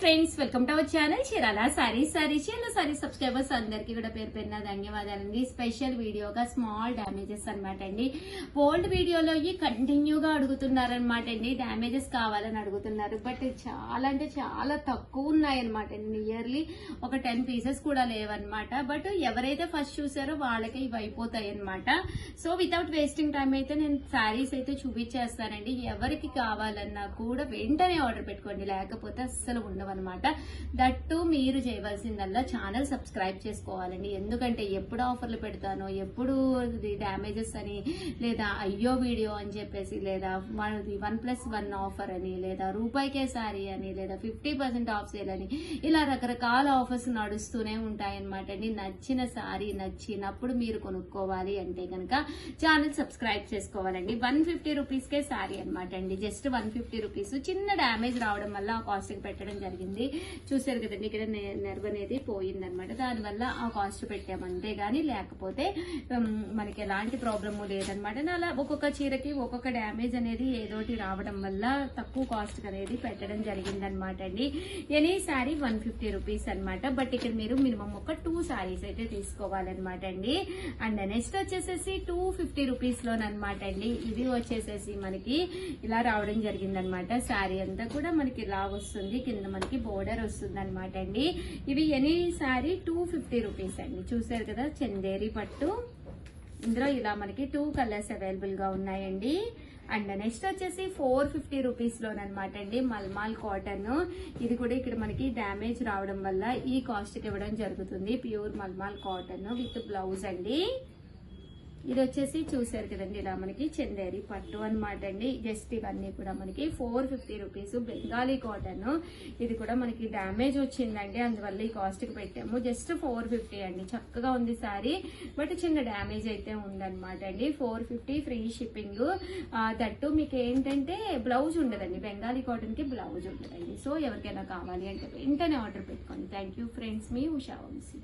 Friends, welcome to our channel Chirala saris. Chirala saris subscribers అందరికి కూడా పేరు పేరున ధన్యవాదాలండి. స్పెషల్ వీడియోగా స్మాల్ డ్యామేజెస్ అనమాట అండి. ఓల్డ్ వీడియోలో కంటిన్యూగా అడుగుతున్నారనమాట అండి, డ్యామేజెస్ కావాలని అడుగుతున్నారు. బట్ చాలా అంటే చాలా తక్కువ ఉన్నాయన్నమాట అండి. నియర్లీ ఒక 10 పీసెస్ కూడా లేవన్నమాట. బట్ ఎవరైతే ఫస్ట్ చూసారో వాళ్ళకి ఇవి అయిపోతాయి అనమాట. సో వితౌట్ వేస్టింగ్ టైం అయితే నేను శారీస్ అయితే చూపించేస్తానండి. ఎవరికి కావాలన్నా కూడా వెంటనే ఆర్డర్ పెట్టుకోండి, లేకపోతే అస్సలు ఉండవన్నమాట. దట్టు మీరు చేయవలసిందల్లా ఛానల్ సబ్స్క్రైబ్ చేసుకోవాలండి. ఎందుకంటే ఎప్పుడు ఆఫర్లు పెడతానో, ఎప్పుడు డ్యామేజెస్ అని, లేదా అయ్యో వీడియో అని చెప్పేసి, లేదా 1+1 ఆఫర్ అని, లేదా రూపాయికే శారీ అని, లేదా 50% ఆఫ్ సేల్ అని, ఇలా రకరకాల ఆఫర్స్ నడుస్తూనే ఉంటాయన్నమాట అండి. నచ్చిన శారీ నచ్చినప్పుడు మీరు కొనుక్కోవాలి అంటే కనుక ఛానల్ సబ్స్క్రైబ్ చేసుకోవాలండి. 150 రూపీస్కే శారీ అనమాట అండి. Just 150 rupees. చిన్న డ్యామేజ్ రావడం వల్ల ఆ కాస్ట్ పెట్టడం జరిగింది. చూసారు కదండి, ఇక్కడ నెర్వ్ అనేది పోయిందనమాట. దానివల్ల ఆ కాస్ట్ పెట్టాము అంతేగాని లేకపోతే మనకి ఎలాంటి ప్రాబ్లము లేదనమాట. అలా ఒక్కొక్క చీరకి ఒక్కొక్క డ్యామేజ్ అనేది ఏదోటి రావడం వల్ల తక్కువ కాస్ట్ అనేది పెట్టడం జరిగిందనమాట అండి. ఎనీ శారీ 150 రూపీస్ అనమాట. బట్ ఇక్కడ మీరు మినిమం ఒక 2 శారీస్ అయితే తీసుకోవాలన్నమాట అండి. అండ్ నెక్స్ట్ వచ్చేసేసి 250 రూపీస్ లోనమాట అండి. ఇది వచ్చేసేసి మనకి ఇలా రావడం జరిగిందనమాట. శారీ అంతా కూడా మనకి ఇలా వస్తుంది, కింద మనకి బోర్డర్ వస్తుంది అనమాట అండి. ఇవి ఎనీ శారీ 250 రూపీస్ అండి. చూసారు కదా, చందేరి పట్టు. ఇందులో ఇలా మనకి 2 కలర్స్ అవైలబుల్ గా ఉన్నాయండి. అండ్ నెక్స్ట్ వచ్చేసి 450 రూపీస్ లోనమాట అండి, మల్మాల్ కాటన్. ఇది కూడా ఇక్కడ మనకి డ్యామేజ్ రావడం వల్ల ఈ కాస్ట్ కి ఇవ్వడం జరుగుతుంది. Pure mulmul cotton with blouse అండి. ఇది వచ్చేసి చూసారు కదండి, ఇలా మనకి చందేరి పట్టు అనమాట అండి. జస్ట్ ఇవన్నీ కూడా మనకి 450 రూపీస్. బెంగాలీ కాటన్. ఇది కూడా మనకి డ్యామేజ్ వచ్చిందండి, అందువల్ల ఈ కాస్ట్ కి పెట్టాము. జస్ట్ 450 అండి. చక్కగా ఉంది సారీ, బట్ చిన్న డ్యామేజ్ అయితే ఉందన్నమాట అండి. 450 ఫ్రీ షిప్పింగ్. దట్టు మీకు ఏంటంటే బ్లౌజ్ ఉండదండి, బెంగాలీ కాటన్ కి బ్లౌజ్ ఉండదండి. సో ఎవరికైనా కావాలి అంటే వెంటనే ఆర్డర్ పెట్టుకోండి. థ్యాంక్ యూ ఫ్రెండ్స్, మీ ఉషా వంశీ.